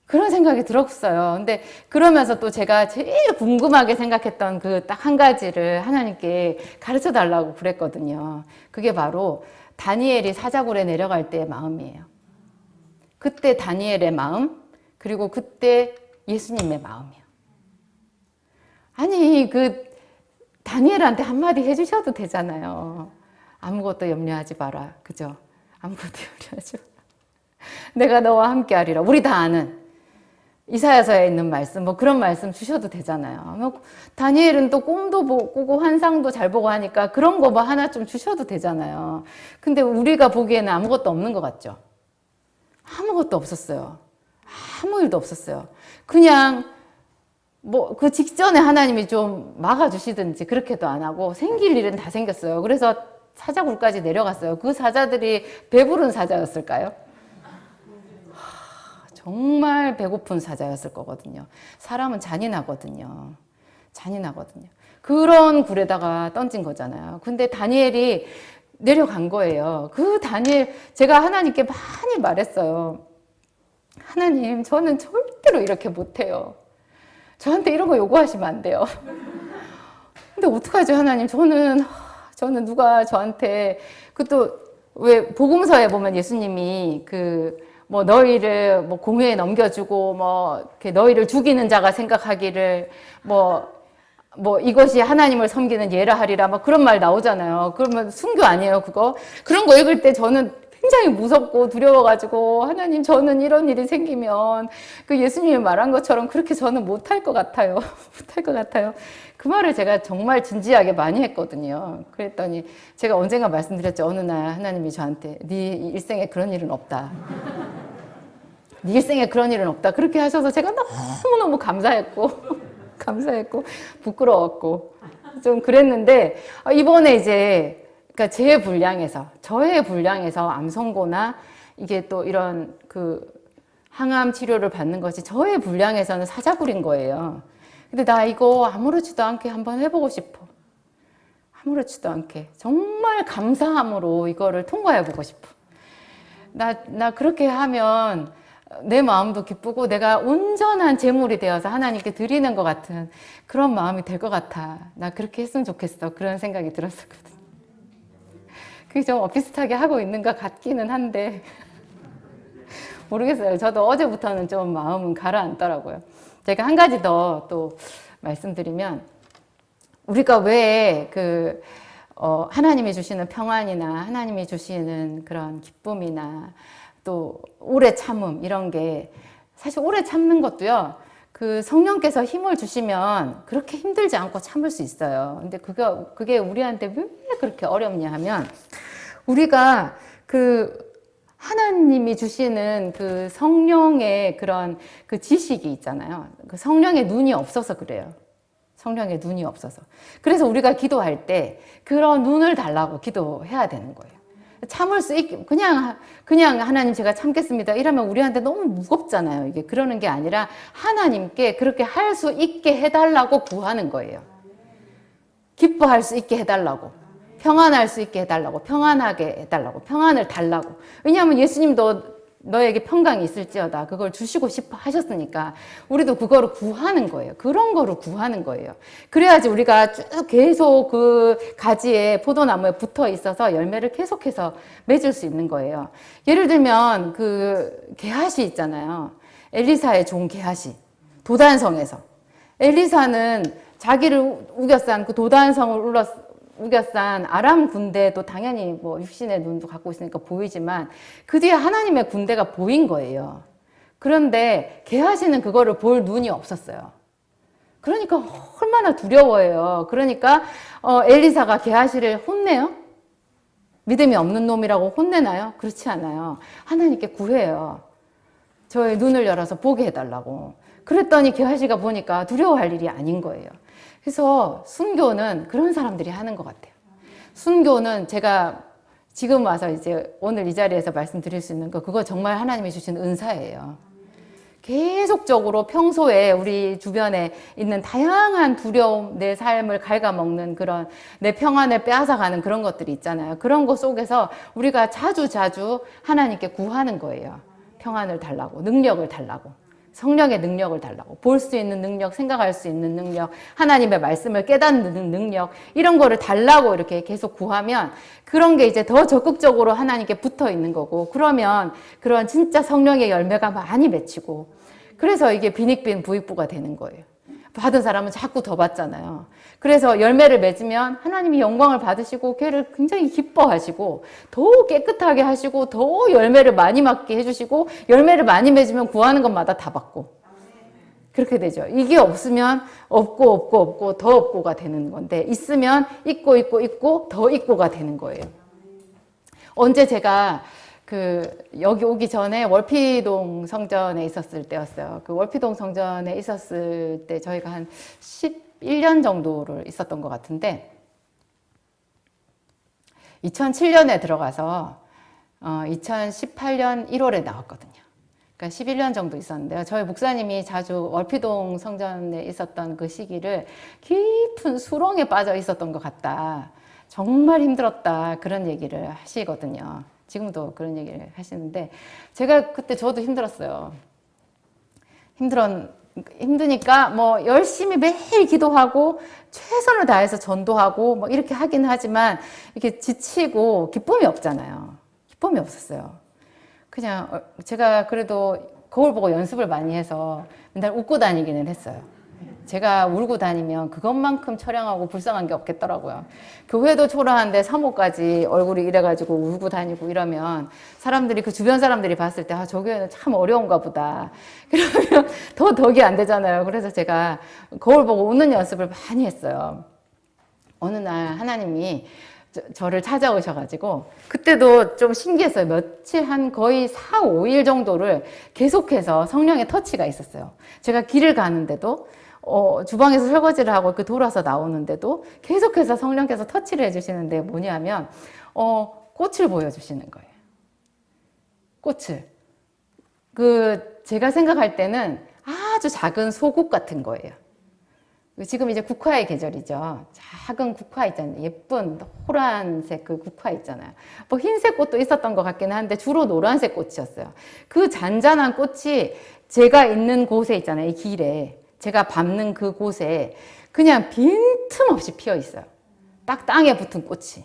그런 생각이 들었어요. 근데 그러면서 또 제가 제일 궁금하게 생각했던 그 딱 한 가지를 하나님께 가르쳐 달라고 그랬거든요. 그게 바로 다니엘이 사자굴에 내려갈 때의 마음이에요. 그때 다니엘의 마음, 그리고 그때 예수님의 마음이에요. 아니, 다니엘한테 한마디 해주셔도 되잖아요. 아무것도 염려하지 마라. 그죠? 아무것도 염려하지 마라. 내가 너와 함께 하리라. 우리 다 아는 이사야서에 있는 말씀, 뭐 그런 말씀 주셔도 되잖아요. 다니엘은 또 꿈도 꾸고 환상도 잘 보고 하니까 그런 거 뭐 하나 좀 주셔도 되잖아요. 근데 우리가 보기에는 아무것도 없는 것 같죠? 아무것도 없었어요. 아무 일도 없었어요. 그냥 뭐 그 직전에 하나님이 좀 막아주시든지 그렇게도 안 하고 생길 일은 다 생겼어요. 그래서 사자굴까지 내려갔어요. 그 사자들이 배부른 사자였을까요? 정말 배고픈 사자였을 거거든요. 사람은 잔인하거든요. 잔인하거든요. 그런 굴에다가 던진 거잖아요. 근데 다니엘이 내려간 거예요. 제가 하나님께 많이 말했어요. 하나님, 저는 절대로 이렇게 못해요. 저한테 이런 거 요구하시면 안 돼요. 근데 어떡하죠, 하나님? 저는 누가 저한테, 그것도 왜 복음서에 보면 예수님이 뭐 너희를 뭐 공회에 넘겨주고 뭐 이렇게 너희를 죽이는 자가 생각하기를 뭐 이것이 하나님을 섬기는 예라 하리라 막 그런 말 나오잖아요. 그러면 순교 아니에요, 그거? 그런 거 읽을 때 저는 굉장히 무섭고 두려워가지고 하나님 저는 이런 일이 생기면 그 예수님이 말한 것처럼 그렇게 저는 못할 것 같아요. 못할 것 같아요. 그 말을 제가 정말 진지하게 많이 했거든요. 그랬더니 제가 언젠가 말씀드렸죠. 어느 날 하나님이 저한테 네 일생에 그런 일은 없다. 네 일생에 그런 일은 없다. 그렇게 하셔서 제가 너무너무 감사했고 감사했고 부끄러웠고 좀 그랬는데 이번에 이제 그러니까 제 분량에서 저의 분량에서 암 선고나 이게 또 이런 그 항암 치료를 받는 것이 저의 분량에서는 사자굴인 거예요. 근데 나 이거 아무렇지도 않게 한번 해보고 싶어. 아무렇지도 않게 정말 감사함으로 이거를 통과해보고 싶어. 나 그렇게 하면 내 마음도 기쁘고 내가 온전한 제물이 되어서 하나님께 드리는 것 같은 그런 마음이 될 것 같아. 나 그렇게 했으면 좋겠어. 그런 생각이 들었었거든. 그게 좀 비슷하게 하고 있는 것 같기는 한데 모르겠어요. 저도 어제부터는 좀 마음은 가라앉더라고요. 제가 한 가지 더 또 말씀드리면 우리가 왜 하나님이 주시는 평안이나 하나님이 주시는 그런 기쁨이나 또 오래 참음 이런 게 사실 오래 참는 것도요. 그 성령께서 힘을 주시면 그렇게 힘들지 않고 참을 수 있어요. 근데 그게 우리한테 왜 그렇게 어렵냐 하면 우리가 하나님이 주시는 그 성령의 그런 그 지식이 있잖아요. 그 성령의 눈이 없어서 그래요. 성령의 눈이 없어서. 그래서 우리가 기도할 때 그런 눈을 달라고 기도해야 되는 거예요. 참을 수 있게, 그냥 하나님 제가 참겠습니다. 이러면 우리한테 너무 무겁잖아요. 이게 그러는 게 아니라 하나님께 그렇게 할 수 있게 해달라고 구하는 거예요. 기뻐할 수 있게 해달라고. 평안할 수 있게 해달라고. 평안하게 해달라고. 평안을 달라고. 왜냐하면 예수님도 너에게 평강이 있을지어다. 그걸 주시고 싶어 하셨으니까 우리도 그거를 구하는 거예요. 그런 거를 구하는 거예요. 그래야지 우리가 쭉 계속 그 가지에 포도나무에 붙어 있어서 열매를 계속해서 맺을 수 있는 거예요. 예를 들면 그 게하시 있잖아요. 엘리사의 종 게하시. 도단성에서. 엘리사는 자기를 우겨싼 그 도단성을 우겨싼 아람 군대도 당연히 뭐 육신의 눈도 갖고 있으니까 보이지만 그 뒤에 하나님의 군대가 보인 거예요. 그런데 게하시는 그거를 볼 눈이 없었어요. 그러니까 얼마나 두려워해요. 그러니까 엘리사가 게하시를 혼내요? 믿음이 없는 놈이라고 혼내나요? 그렇지 않아요. 하나님께 구해요. 저의 눈을 열어서 보게 해달라고. 그랬더니 게하시가 보니까 두려워할 일이 아닌 거예요. 그래서 순교는 그런 사람들이 하는 것 같아요. 순교는 제가 지금 와서 이제 오늘 이 자리에서 말씀드릴 수 있는 거, 그거 정말 하나님이 주신 은사예요. 계속적으로 평소에 우리 주변에 있는 다양한 두려움, 내 삶을 갉아먹는 그런 내 평안을 빼앗아가는 그런 것들이 있잖아요. 그런 것 속에서 우리가 자주 하나님께 구하는 거예요. 평안을 달라고, 능력을 달라고. 성령의 능력을 달라고. 볼 수 있는 능력, 생각할 수 있는 능력, 하나님의 말씀을 깨닫는 능력, 이런 거를 달라고 이렇게 계속 구하면 그런 게 이제 더 적극적으로 하나님께 붙어 있는 거고, 그러면 그런 진짜 성령의 열매가 많이 맺히고, 그래서 이게 빈익빈 부익부가 되는 거예요. 받은 사람은 자꾸 더 받잖아요. 그래서 열매를 맺으면 하나님이 영광을 받으시고 걔를 굉장히 기뻐하시고 더 깨끗하게 하시고 더 열매를 많이 맞게 해주시고 열매를 많이 맺으면 구하는 것마다 다 받고 그렇게 되죠. 이게 없으면 없고 더 없고가 되는 건데 있으면 있고 더 있고가 되는 거예요. 언제 제가 여기 오기 전에 월피동 성전에 있었을 때였어요. 그 월피동 성전에 있었을 때 저희가 한 11년 정도를 있었던 것 같은데 2007년에 들어가서 2018년 1월에 나왔거든요. 그러니까 11년 정도 있었는데요. 저희 목사님이 자주 월피동 성전에 있었던 그 시기를 깊은 수렁에 빠져 있었던 것 같다. 정말 힘들었다. 그런 얘기를 하시거든요. 지금도 그런 얘기를 하시는데 제가 그때 저도 힘들었어요. 힘드니까 뭐 열심히 매일 기도하고 최선을 다해서 전도하고 뭐 이렇게 하긴 하지만 이렇게 지치고 기쁨이 없잖아요. 기쁨이 없었어요. 그냥 제가 그래도 거울 보고 연습을 많이 해서 맨날 웃고 다니기는 했어요. 제가 울고 다니면 그것만큼 처량하고 불쌍한 게 없겠더라고요. 교회도 초라한데 사모까지 얼굴이 이래가지고 울고 다니고 이러면 사람들이, 그 주변 사람들이 봤을 때, 아, 저 교회는 참 어려운가 보다. 그러면 더 덕이 안 되잖아요. 그래서 제가 거울 보고 웃는 연습을 많이 했어요. 어느 날 하나님이 저를 찾아오셔가지고, 그때도 좀 신기했어요. 며칠, 한 거의 4, 5일 정도를 계속해서 성령의 터치가 있었어요. 제가 길을 가는데도, 주방에서 설거지를 하고 그 돌아서 나오는데도 계속해서 성령께서 터치를 해주시는데 뭐냐면, 꽃을 보여주시는 거예요. 꽃을. 제가 생각할 때는 아주 작은 소국 같은 거예요. 지금 이제 국화의 계절이죠. 작은 국화 있잖아요. 예쁜 노란색 그 국화 있잖아요. 뭐 흰색 꽃도 있었던 것 같긴 한데 주로 노란색 꽃이었어요. 그 잔잔한 꽃이 제가 있는 곳에 있잖아요. 이 길에. 제가 밟는 그 곳에 그냥 빈틈없이 피어 있어요. 딱 땅에 붙은 꽃이.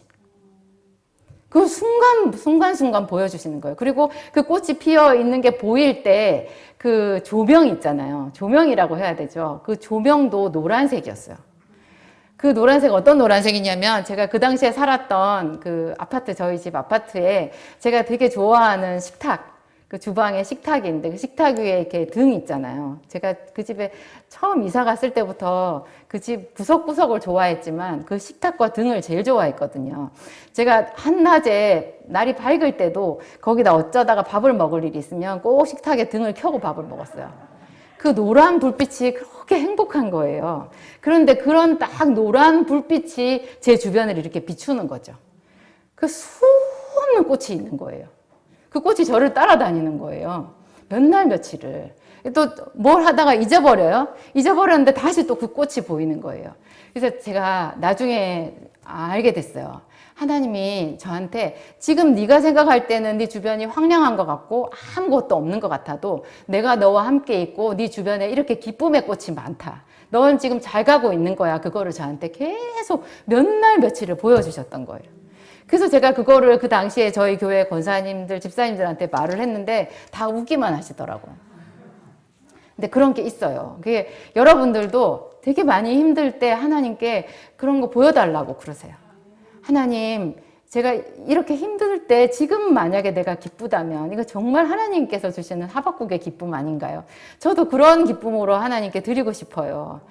그 순간순간 보여주시는 거예요. 그리고 그 꽃이 피어 있는 게 보일 때 그 조명 있잖아요. 조명이라고 해야 되죠. 그 조명도 노란색이었어요. 그 노란색 어떤 노란색이냐면 제가 그 당시에 살았던 그 아파트, 저희 집 아파트에 제가 되게 좋아하는 식탁, 그 주방에 식탁이 있는데 그 식탁 위에 이렇게 등 있잖아요. 제가 그 집에 처음 이사 갔을 때부터 그 집 구석구석을 좋아했지만 그 식탁과 등을 제일 좋아했거든요. 제가 한낮에 날이 밝을 때도 거기다 어쩌다가 밥을 먹을 일이 있으면 꼭 식탁에 등을 켜고 밥을 먹었어요. 그 노란 불빛이 그렇게 행복한 거예요. 그런데 그런 딱 노란 불빛이 제 주변을 이렇게 비추는 거죠. 그 수없는 꽃이 있는 거예요. 그 꽃이 저를 따라다니는 거예요. 몇 날 며칠을. 또 뭘 하다가 잊어버려요. 잊어버렸는데 다시 또 그 꽃이 보이는 거예요. 그래서 제가 나중에 알게 됐어요. 하나님이 저한테 지금 네가 생각할 때는 네 주변이 황량한 것 같고 아무것도 없는 것 같아도 내가 너와 함께 있고 네 주변에 이렇게 기쁨의 꽃이 많다. 넌 지금 잘 가고 있는 거야. 그거를 저한테 계속 몇 날 며칠을 보여주셨던 거예요. 그래서 제가 그거를 그 당시에 저희 교회 권사님들, 집사님들한테 말을 했는데 다 웃기만 하시더라고요. 근데 그런 게 있어요. 그게 여러분들도 되게 많이 힘들 때 하나님께 그런 거 보여달라고 그러세요. 하나님, 제가 이렇게 힘들 때 지금 만약에 내가 기쁘다면 이거 정말 하나님께서 주시는 하박국의 기쁨 아닌가요? 저도 그런 기쁨으로 하나님께 드리고 싶어요.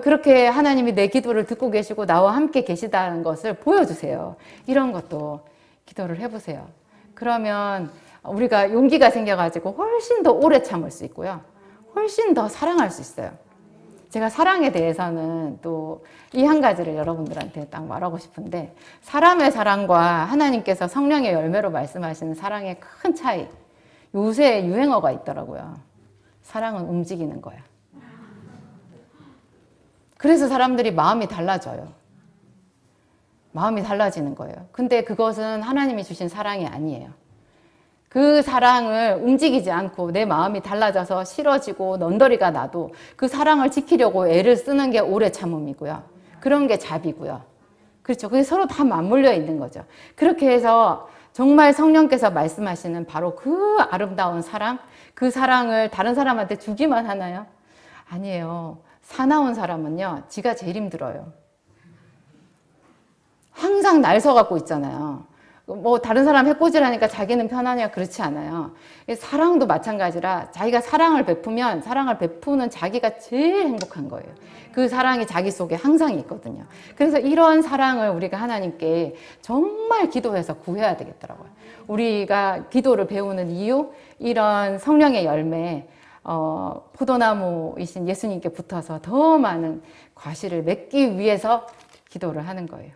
그렇게 하나님이 내 기도를 듣고 계시고 나와 함께 계시다는 것을 보여주세요. 이런 것도 기도를 해보세요. 그러면 우리가 용기가 생겨가지고 훨씬 더 오래 참을 수 있고요. 훨씬 더 사랑할 수 있어요. 제가 사랑에 대해서는 또 이 한 가지를 여러분들한테 딱 말하고 싶은데, 사람의 사랑과 하나님께서 성령의 열매로 말씀하시는 사랑의 큰 차이. 요새 유행어가 있더라고요. 사랑은 움직이는 거야. 그래서 사람들이 마음이 달라져요. 마음이 달라지는 거예요. 근데 그것은 하나님이 주신 사랑이 아니에요. 그 사랑을 움직이지 않고 내 마음이 달라져서 싫어지고 넌더리가 나도 그 사랑을 지키려고 애를 쓰는 게 오래 참음이고요. 그런 게 자비고요. 그렇죠. 그게 서로 다 맞물려 있는 거죠. 그렇게 해서 정말 성령께서 말씀하시는 바로 그 아름다운 사랑, 그 사랑을 다른 사람한테 주기만 하나요? 아니에요. 사나운 사람은요, 지가 제일 힘들어요. 항상 날 서갖고 있잖아요. 뭐 다른 사람 해코지라니까 자기는 편하냐, 그렇지 않아요. 사랑도 마찬가지라 자기가 사랑을 베푸면 사랑을 베푸는 자기가 제일 행복한 거예요. 그 사랑이 자기 속에 항상 있거든요. 그래서 이런 사랑을 우리가 하나님께 정말 기도해서 구해야 되겠더라고요. 우리가 기도를 배우는 이유, 이런 성령의 열매, 포도나무이신 예수님께 붙어서 더 많은 과실을 맺기 위해서 기도를 하는 거예요.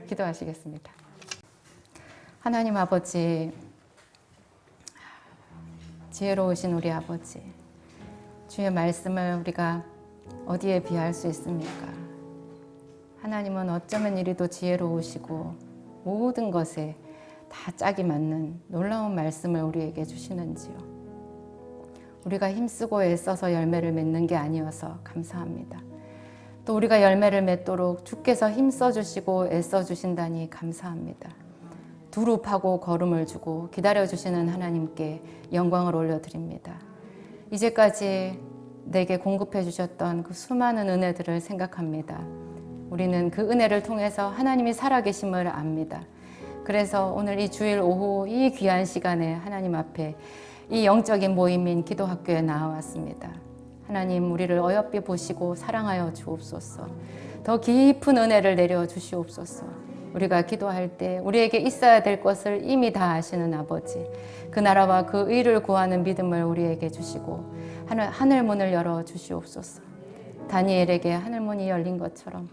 기도하시겠습니다. 하나님 아버지, 지혜로우신 우리 아버지, 주의 말씀을 우리가 어디에 비할 수 있습니까? 하나님은 어쩌면 이리도 지혜로우시고 모든 것에 다 짝이 맞는 놀라운 말씀을 우리에게 주시는지요. 우리가 힘쓰고 애써서 열매를 맺는 게 아니어서 감사합니다. 또 우리가 열매를 맺도록 주께서 힘써 주시고 애써 주신다니 감사합니다. 두루 파고 걸음을 주고 기다려주시는 하나님께 영광을 올려드립니다. 이제까지 내게 공급해 주셨던 그 수많은 은혜들을 생각합니다. 우리는 그 은혜를 통해서 하나님이 살아계심을 압니다. 그래서 오늘 이 주일 오후 이 귀한 시간에 하나님 앞에 이 영적인 모임인 기도학교에 나와왔습니다. 하나님, 우리를 어여삐 보시고 사랑하여 주옵소서. 더 깊은 은혜를 내려 주시옵소서. 우리가 기도할 때 우리에게 있어야 될 것을 이미 다 아시는 아버지, 그 나라와 그 의를 구하는 믿음을 우리에게 주시고 하늘 문을 열어 주시옵소서. 다니엘에게 하늘 문이 열린 것처럼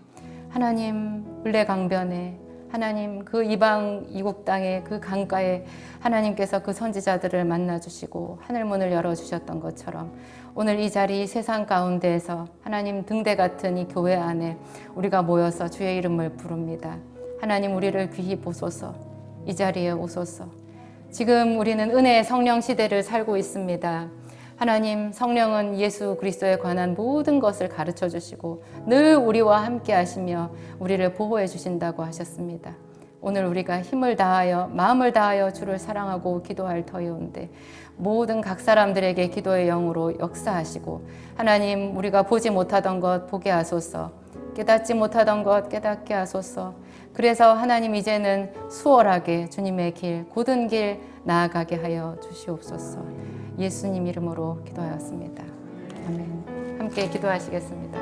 하나님 을레강변에, 하나님 그 이방 이국 땅의 그 강가에 하나님께서 그 선지자들을 만나 주시고 하늘 문을 열어 주셨던 것처럼 오늘 이 자리 세상 가운데에서 하나님 등대 같은 이 교회 안에 우리가 모여서 주의 이름을 부릅니다. 하나님, 우리를 귀히 보소서. 이 자리에 오소서. 지금 우리는 은혜의 성령 시대를 살고 있습니다. 하나님, 성령은 예수 그리스도에 관한 모든 것을 가르쳐 주시고 늘 우리와 함께 하시며 우리를 보호해 주신다고 하셨습니다. 오늘 우리가 힘을 다하여 마음을 다하여 주를 사랑하고 기도할 터이온데 모든 각 사람들에게 기도의 영으로 역사하시고 하나님, 우리가 보지 못하던 것 보게 하소서. 깨닫지 못하던 것 깨닫게 하소서. 그래서 하나님, 이제는 수월하게 주님의 길, 곧은 길 나아가게 하여 주시옵소서. 예수님 이름으로 기도하였습니다. 아멘. 함께 기도하시겠습니다.